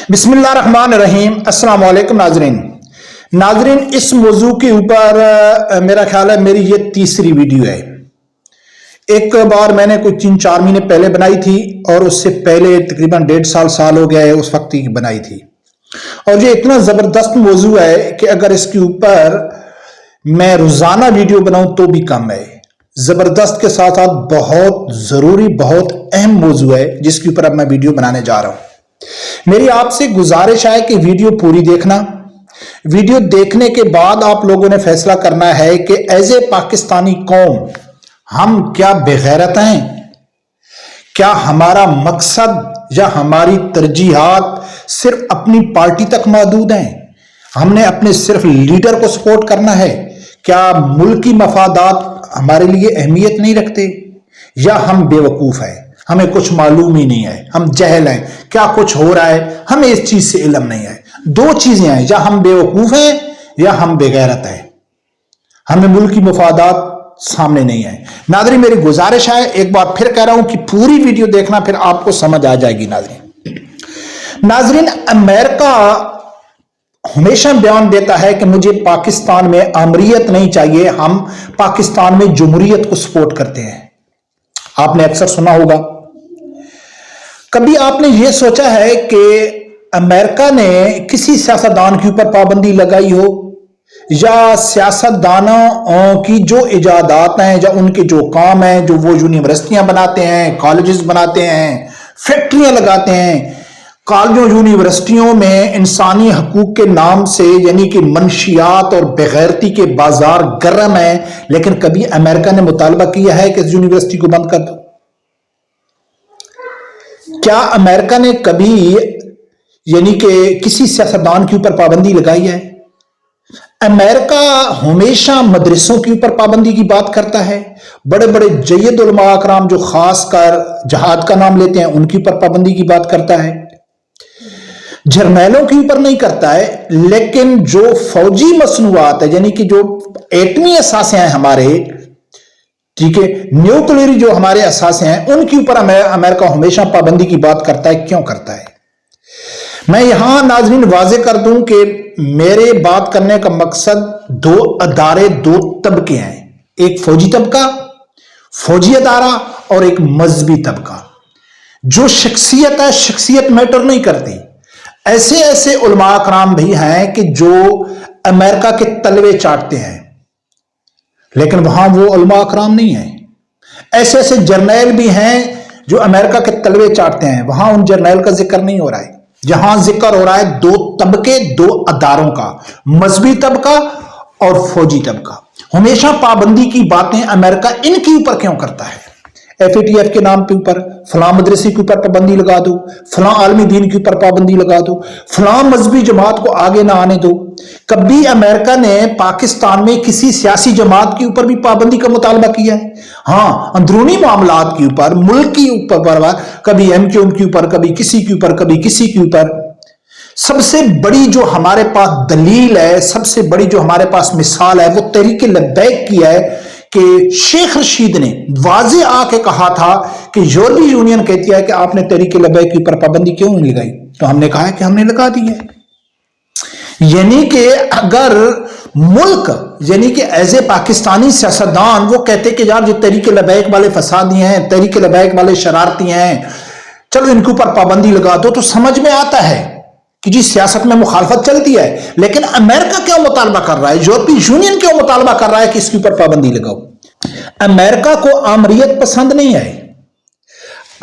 बिस्मिल्लाहिर्रहमानिर्रहीम। अस्सलाम वालेकुम नाजरीन, इस मौजू के ऊपर मेरा ख्याल है मेरी ये तीसरी वीडियो है। एक बार मैंने कुछ 3-4 महीने पहले बनाई थी और उससे पहले तकरीबन 1.5 साल हो गया है उस वक्त की बनाई थी। और ये इतना ज़बरदस्त मौजू है कि अगर इसके ऊपर मैं रोज़ाना वीडियो बनाऊं तो भी कम है। ज़बरदस्त के साथ साथ बहुत ज़रूरी, बहुत अहम मौजू है जिसके ऊपर अब मैं वीडियो बनाने जा रहा हूं। मेरी आपसे गुजारिश है कि वीडियो पूरी देखना। वीडियो देखने के बाद आप लोगों ने फैसला करना है कि एज ए पाकिस्तानी कौम हम क्या बेगैरत हैं, क्या हमारा मकसद या हमारी तरजीहात सिर्फ अपनी पार्टी तक महदूद हैं, हमने अपने सिर्फ लीडर को सपोर्ट करना है, क्या मुल्की मफादात हमारे लिए अहमियत नहीं रखते, या हम बेवकूफ हैं, हमें कुछ मालूम ही नहीं है, हम जहल हैं, क्या कुछ हो रहा है हमें इस चीज से इल्म नहीं है। दो चीजें हैं, या हम बेवकूफ हैं या हम बेगैरत हैं, हमें मुल्की मफादात सामने नहीं है। नाज़रीन मेरी गुजारिश है, एक बार फिर कह रहा हूं कि पूरी वीडियो देखना, फिर आपको समझ आ जाएगी। नाज़रीन अमेरिका हमेशा बयान देता है कि मुझे पाकिस्तान में आमरीत नहीं चाहिए, हम पाकिस्तान में जमहूरियत को सपोर्ट करते हैं। आपने अक्सर सुना होगा। कभी आपने यह सोचा है कि अमेरिका ने किसी सियासतदान के ऊपर पाबंदी लगाई हो, या सियासतदानों की जो इजादात हैं या उनके जो काम हैं, जो वो यूनिवर्सिटियां बनाते हैं, कॉलेजेस बनाते हैं, फैक्ट्रियां लगाते हैं, कॉलेजों यूनिवर्सिटियों में इंसानी हकूक के नाम से यानी कि मंशियात और बेगैरती के बाजार गर्म है, लेकिन कभी अमेरिका ने मुतालबा किया है कि इस यूनिवर्सिटी को बंद कर दो? क्या अमेरिका ने कभी यानी कि किसी सियासतदान के ऊपर पाबंदी लगाई है? अमेरिका हमेशा मदरसों के ऊपर पाबंदी की बात करता है। बड़े बड़े जय्यद उलमा अकराम जो खासकर जहाद का नाम लेते हैं उनके ऊपर पाबंदी की बात करता है। जर्नैलों के ऊपर नहीं करता है, लेकिन जो फौजी मसनूआत है यानी कि जो एटमी असासे हैं हमारे, ठीक है, न्यूक्लियर जो हमारे असासे हैं उनके ऊपर अमेरिका हमेशा पाबंदी की बात करता है। क्यों करता है? मैं यहां नाज़रीन वाज़े कर दूं कि मेरे बात करने का मकसद दो अदारे, दो तबके हैं, एक फौजी तबका, फौजी अदारा, और एक मजहबी तबका। जो शख्सियत है, शख्सियत मैटर नहीं करती। ऐसे ऐसे उलमा अकराम भी हैं कि जो अमेरिका के तलवे चाटते हैं, लेकिन वहां वो उलमा अकराम नहीं है। ऐसे ऐसे जर्नैल भी हैं जो अमेरिका के तलवे चाटते हैं, वहां उन जर्नैल का जिक्र नहीं हो रहा है। यहां जिक्र हो रहा है दो तबके, दो अदारों का, मजहबी तबका और फौजी तबका। हमेशा पाबंदी की बातें अमेरिका इनके ऊपर क्यों करता है? FATF के नाम के ऊपर फलां मदरसे के ऊपर पाबंदी लगा दो, फलां आलमी दीन के ऊपर पाबंदी लगा दो, फलां मजहबी जमात को आगे ना आने दो। कभी अमेरिका ने पाकिस्तान में किसी सियासी जमात के ऊपर भी पाबंदी का मुतालबा किया है? हाँ, अंदरूनी मामलात के ऊपर, मुल्क के ऊपर, कभी MQM के ऊपर, कभी किसी के ऊपर, कभी किसी के ऊपर। सबसे बड़ी जो हमारे पास दलील है, सबसे बड़ी जो हमारे पास मिसाल है, वो तहरीक लब्बैक की है कि शेख रशीद ने वाज़े आके कहा था कि यूरोपीय यूनियन कहती है कि आपने तहरीक लब्बैक के ऊपर पाबंदी क्यों नहीं लगाई? तो हमने कहा है कि हमने लगा दी है। यानी कि अगर मुल्क यानी कि एज ए पाकिस्तानी सियासतदान वो कहते कि यार जो तहरीक लब्बैक वाले फसादी हैं, तहरीक लब्बैक वाले शरारती हैं, चलो इनके ऊपर पाबंदी लगा दो, तो समझ में आता है कि जी सियासत में मुखालफत चलती है। लेकिन अमेरिका क्यों मुतालबा कर रहा है, यूरोपीय यूनियन क्यों मुतालबा कर रहा है कि इसके ऊपर पाबंदी लगाओ? अमेरिका को आमरीत पसंद नहीं है।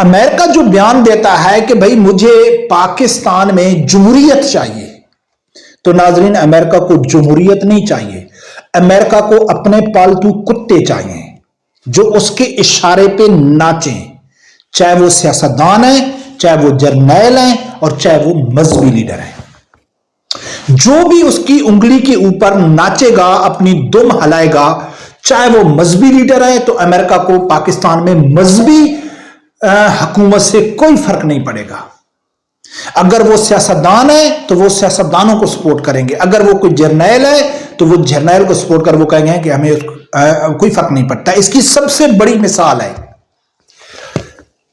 अमेरिका जो बयान देता है कि भाई मुझे पाकिस्तान में जमहूरियत चाहिए, तो नाजरीन अमेरिका को जमहूरियत नहीं चाहिए। अमेरिका को अपने पालतू कुत्ते चाहिए जो उसके इशारे पे नाचें, चाहे वो सियासतदान है, चाहे वो जर्नैल हैं, और चाहे वो मजहबी लीडर हैं। जो भी उसकी उंगली के ऊपर नाचेगा, अपनी दुम हलाएगा, चाहे वो मजहबी लीडर है, तो अमेरिका को पाकिस्तान में मजहबी हुकूमत से कोई फर्क नहीं पड़ेगा। अगर वो सियासतदान है तो वो सियासतदानों को सपोर्ट करेंगे, अगर वो कोई जर्नैल है तो वो जर्नैल को सपोर्ट कर, वो कहेंगे कि हमें कोई फर्क नहीं पड़ता। इसकी सबसे बड़ी मिसाल है,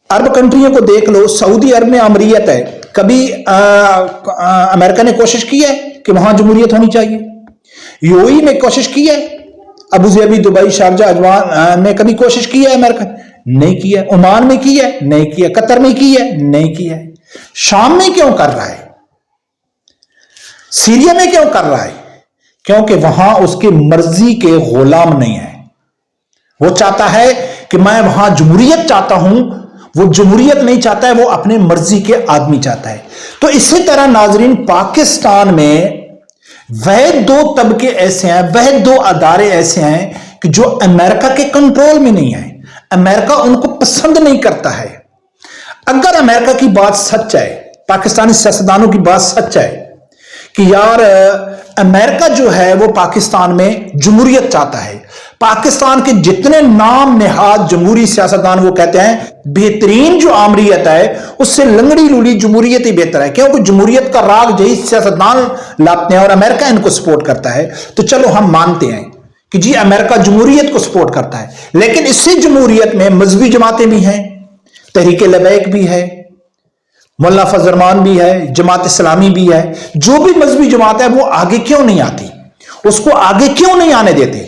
अरब कंट्रियों को देख लो। सऊदी अरब में आमरीत है, کبھی امریکہ نے کوشش کی ہے کہ وہاں جمہوریت ہونی چاہیے؟ UAE میں کوشش کی ہے؟ ابو ظبی، دبئی، شارجہ، عجمان میں کبھی کوشش کی ہے امریکہ؟ نہیں کی ہے۔ عمان میں کی ہے؟ نہیں کی ہے۔ قطر میں کی ہے؟ نہیں کی ہے۔ شام میں کیوں کر رہا ہے؟ سیریا میں کیوں کر رہا ہے؟ کیونکہ وہاں اس کی مرضی کے غلام نہیں ہے۔ وہ چاہتا ہے کہ میں وہاں جمہوریت چاہتا ہوں، وہ جمہوریت نہیں چاہتا ہے، وہ اپنے مرضی کے آدمی چاہتا ہے۔ تو اسی طرح ناظرین، پاکستان میں وہ دو طبقے ایسے ہیں، وہ دو ادارے ایسے ہیں کہ جو امریکہ کے کنٹرول میں نہیں ہیں۔ امریکہ ان کو پسند نہیں کرتا ہے۔ اگر امریکہ کی بات سچ ہے، پاکستانی سیاستدانوں کی بات سچ ہے کہ یار امریکہ جو ہے وہ پاکستان میں جمہوریت چاہتا ہے، پاکستان کے جتنے نام نہاد جمہوری سیاستدان وہ کہتے ہیں بہترین جو آمریت ہے اس سے لنگڑی لوڑی جمہوریت ہی بہتر ہے، کیونکہ جمہوریت کا راگ جہی سیاستدان لاتے ہیں اور امریکہ ان کو سپورٹ کرتا ہے۔ تو چلو ہم مانتے ہیں کہ جی امریکہ جمہوریت کو سپورٹ کرتا ہے، لیکن اسی جمہوریت میں مذہبی جماعتیں بھی ہیں، تحریک لبیک بھی ہے، مولانا فضل الرحمان بھی ہے، جماعت اسلامی بھی ہے۔ جو بھی مذہبی جماعت ہے وہ آگے کیوں نہیں آتی؟ اس کو آگے کیوں نہیں آنے دیتے؟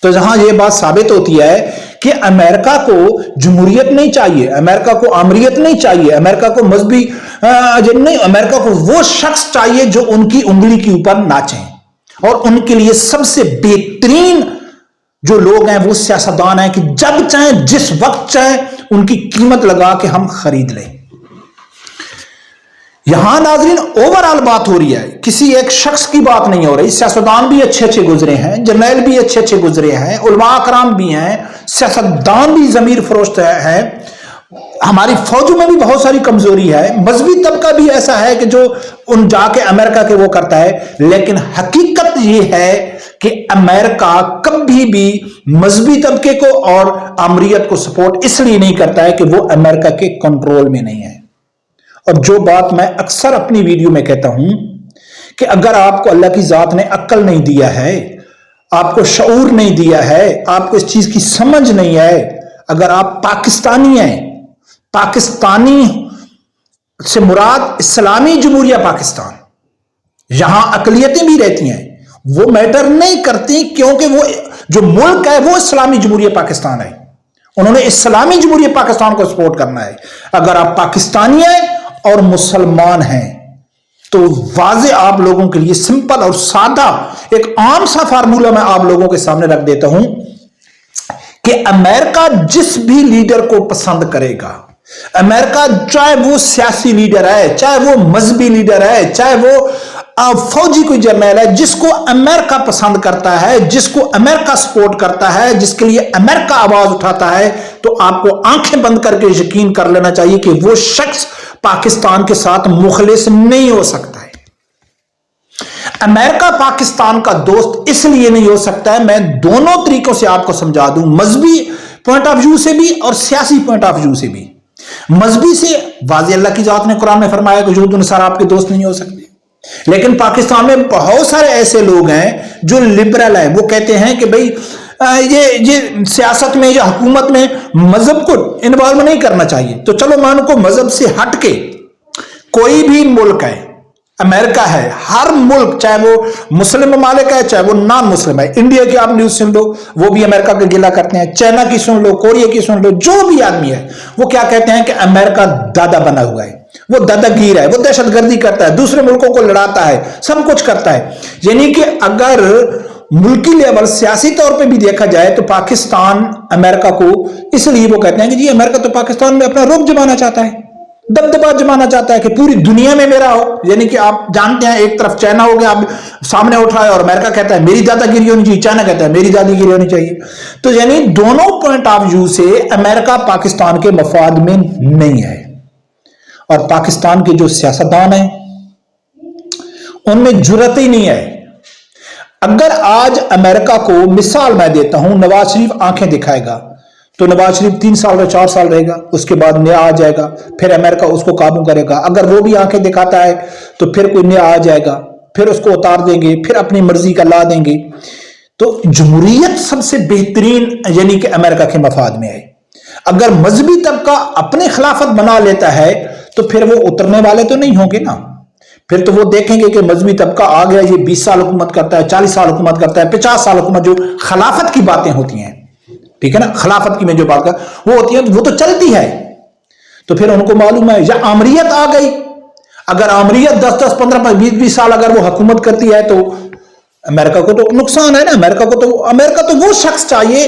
تو جہاں یہ بات ثابت ہوتی ہے کہ امریکہ کو جمہوریت نہیں چاہیے، امریکہ کو آمریت نہیں چاہیے، امریکہ کو مذہبی نہیں، امریکہ کو وہ شخص چاہیے جو ان کی انگلی کے اوپر ناچیں، اور ان کے لیے سب سے بہترین جو لوگ ہیں وہ سیاستدان ہیں کہ جب چاہیں جس وقت چاہیں ان کی قیمت لگا کے ہم خرید لیں۔ یہاں ناظرین اوورال بات ہو رہی ہے، کسی ایک شخص کی بات نہیں ہو رہی۔ سیاستدان بھی اچھے اچھے گزرے ہیں، جرنیل بھی اچھے اچھے گزرے ہیں، علماء کرام بھی ہیں، سیاستدان بھی ضمیر فروش ہیں، ہماری فوجوں میں بھی بہت ساری کمزوری ہے، مذہبی طبقہ بھی ایسا ہے کہ جو ان جا کے امریکہ کے وہ کرتا ہے، لیکن حقیقت یہ ہے کہ امریکہ کبھی بھی مذہبی طبقے کو اور آمریت کو سپورٹ اس لیے نہیں کرتا ہے کہ وہ امریکہ کے کنٹرول میں نہیں ہے۔ اور جو بات میں اکثر اپنی ویڈیو میں کہتا ہوں کہ اگر آپ کو اللہ کی ذات نے عقل نہیں دیا ہے، آپ کو شعور نہیں دیا ہے، آپ کو اس چیز کی سمجھ نہیں ہے، اگر آپ پاکستانی ہیں، پاکستانی سے مراد اسلامی جمہوریہ پاکستان، یہاں اقلیتیں بھی رہتی ہیں، وہ میٹر نہیں کرتی، کیونکہ وہ جو ملک ہے وہ اسلامی جمہوریہ پاکستان ہے، انہوں نے اسلامی جمہوریہ پاکستان کو سپورٹ کرنا ہے۔ اگر آپ پاکستانی ہیں اور مسلمان ہیں تو واضح آپ لوگوں کے لیے سمپل اور سادہ ایک عام سا فارمولہ میں آپ لوگوں کے سامنے رکھ دیتا ہوں کہ امریکہ جس بھی لیڈر کو پسند کرے گا، امریکہ چاہے وہ سیاسی لیڈر ہے، چاہے وہ مذہبی لیڈر ہے، چاہے وہ فوجی کوئی جرنیل ہے، جس کو امریکہ پسند کرتا ہے، جس کو امریکہ سپورٹ کرتا ہے، جس کے لیے امریکہ آواز اٹھاتا ہے، تو آپ کو آنکھیں بند کر کے یقین کر لینا چاہیے کہ وہ شخص پاکستان کے ساتھ مخلص نہیں ہو سکتا ہے۔ امریکہ پاکستان کا دوست اس لیے نہیں ہو سکتا ہے، میں دونوں طریقوں سے آپ کو سمجھا دوں، مذہبی پوائنٹ آف ویو سے بھی اور سیاسی پوائنٹ آف ویو سے بھی۔ مذہبی سے واضح اللہ کی ذات نے قرآن میں فرمایا کہ یہود و نصارہ آپ کے دوست نہیں ہو سکتے، لیکن پاکستان میں بہت سارے ایسے لوگ ہیں جو لبرل ہیں، وہ کہتے ہیں کہ بھئی یہ سیاست میں یا حکومت میں مذہب کو انوالو نہیں کرنا چاہیے۔ تو چلو مان کو مذہب سے ہٹ کے کوئی بھی ملک ہے، امریکہ ہے، ہر ملک چاہے وہ مسلم ممالک ہے چاہے وہ نان مسلم ہے، انڈیا کی آپ نیوز سن لو وہ بھی امریکہ کا گلہ کرتے ہیں، چائنا کی سن لو، کوریا کی سن لو، جو بھی آدمی ہے وہ کیا کہتے ہیں کہ امریکہ دادا بنا ہوا ہے، وہ دادا گیر ہے، وہ دہشت گردی کرتا ہے، دوسرے ملکوں کو لڑاتا ہے، سب کچھ کرتا ہے۔ یعنی کہ اگر ملکی لیول سیاسی طور پہ بھی دیکھا جائے تو پاکستان امریکہ کو اس لیے وہ کہتے ہیں کہ جی امریکہ تو پاکستان میں اپنا رخ جمانا چاہتا ہے، دبدبا جمانا چاہتا ہے کہ پوری دنیا میں میرا ہو۔ یعنی کہ آپ جانتے ہیں ایک طرف چائنا ہو گیا، آپ سامنے اٹھ رہا ہے اور امریکہ کہتا ہے میری دادا گیری ہونی چاہیے، چائنا کہتا ہے میری دادی گیری ہونی چاہیے۔ تو یعنی دونوں پوائنٹ آف ویو سے امریکہ پاکستان کے مفاد میں نہیں ہے، اور پاکستان کے جو سیاستدان ہیں ان میں جرأت ہی نہیں ہے۔ اگر آج امریکہ کو مثال میں دیتا ہوں، نواز شریف آنکھیں دکھائے گا تو نواز شریف 3 سال یا 4 سال رہے گا، اس کے بعد نیا آ جائے گا، پھر امریکہ اس کو قابو کرے گا۔ اگر وہ بھی آنکھیں دکھاتا ہے تو پھر کوئی نیا آ جائے گا، پھر اس کو اتار دیں گے، پھر اپنی مرضی کا لا دیں گے۔ تو جمہوریت سب سے بہترین یعنی کہ امریکہ کے مفاد میں ہے۔ اگر مذہبی طبقہ اپنے خلافت بنا لیتا ہے तो फिर वो उतरने वाले तो नहीं होंगे ना। फिर तो वो देखेंगे कि मजहबी तबका आ गया, ये 20 साल हुकूमत करता है, 40 साल हुकूमत करता है, 50 साल हुकूमत, जो खिलाफत की बातें होती हैं, ठीक है ना, खिलाफत की मैं जो बात कर वो होती है, वो तो चलती है। तो फिर उनको मालूम है, या आमरीयत आ गई, अगर आमरीयत 10-10, 15, 20-20 साल अगर वो हुकूमत करती है तो अमेरिका को तो नुकसान है ना। अमेरिका तो वो शख्स चाहिए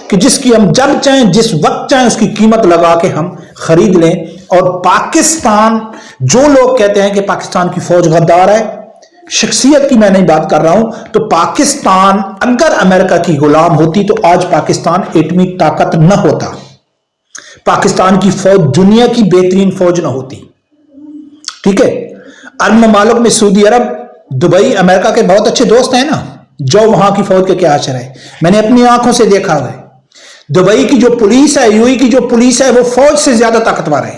कि जिसकी हम जब चाहें, जिस वक्त चाहें, उसकी कीमत लगा के हम खरीद लें। और पाकिस्तान, जो लोग कहते हैं कि पाकिस्तान की फौज गद्दार है, शख्सियत की मैं नहीं बात कर रहा हूं, तो पाकिस्तान अगर अमेरिका की गुलाम होती तो आज पाकिस्तान एटमी ताकत न होता, पाकिस्तान की फौज दुनिया की बेहतरीन फौज न होती, ठीक है। अरब ममालिक में सऊदी अरब, दुबई, अमेरिका के बहुत अच्छे दोस्त हैं ना, जो वहां की फौज के क्या असर है, मैंने अपनी आंखों से देखा हुआ है। दुबई की जो पुलिस है, यूएई की जो पुलिस है, वो फौज से ज्यादा ताकतवर है।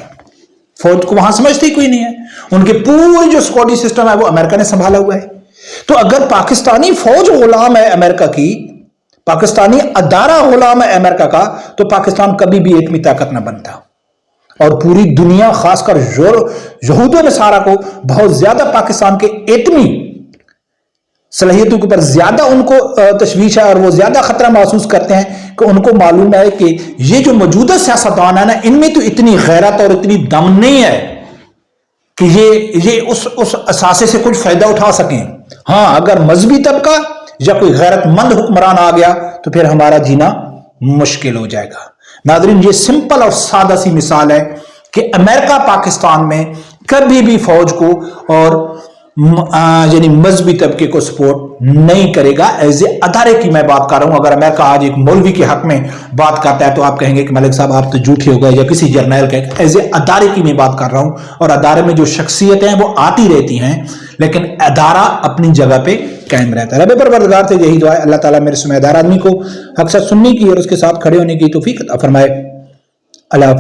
फौज को वहां समझती कोई नहीं है, उनके पूरे जो सिक्योरिटी सिस्टम है वो अमेरिका ने संभाला हुआ है। तो अगर पाकिस्तानी फौज गुलाम है अमेरिका की, पाकिस्तानी अदारा गुलाम है अमेरिका का, तो पाकिस्तान कभी भी एटमी ताकत न बनता। और पूरी दुनिया, खासकर यहूदों ने सारा को बहुत ज्यादा पाकिस्तान के एटमी सलाहियतों के ऊपर ज्यादा उनको तशवीश है, और वो ज्यादा खतरा महसूस करते हैं कि उनको मालूम है कि ये जो मौजूदा सियासतदान है ना, इनमें तो इतनी गैरत और इतनी दम नहीं है कि ये उस असासे से कुछ फायदा उठा सकें। हाँ, अगर मजहबी तबका या कोई गैरतमंद हुक्मरान आ गया तो फिर हमारा जीना मुश्किल हो जाएगा। नाज़रीन, ये सिंपल और सादा सी मिसाल है कि अमेरिका पाकिस्तान में कभी भी फौज को और यानी मजहबी तबके को सपोर्ट नहीं करेगा। एज ए अदारे की मैं बात कर रहा हूं। अगर अमेरिका आज एक मौलवी के हक में बात करता है तो आप कहेंगे कि मलिक साहब आप तो झूठे हो गए, या किसी जर्नैल के। एज ए अदारे की मैं बात कर रहा हूं, और अदारे में जो शख्सियतें हैं वो आती रहती हैं, लेकिन अदारा अपनी जगह पे कायम रहता है। रब परवरदिगार से यही दुआ है, अल्लाह ताला मेरे समझदार आदमी को हक सच सुनने की और उसके साथ खड़े होने की तौफीक अता फरमाए। अल्लाह हाफ़िज़।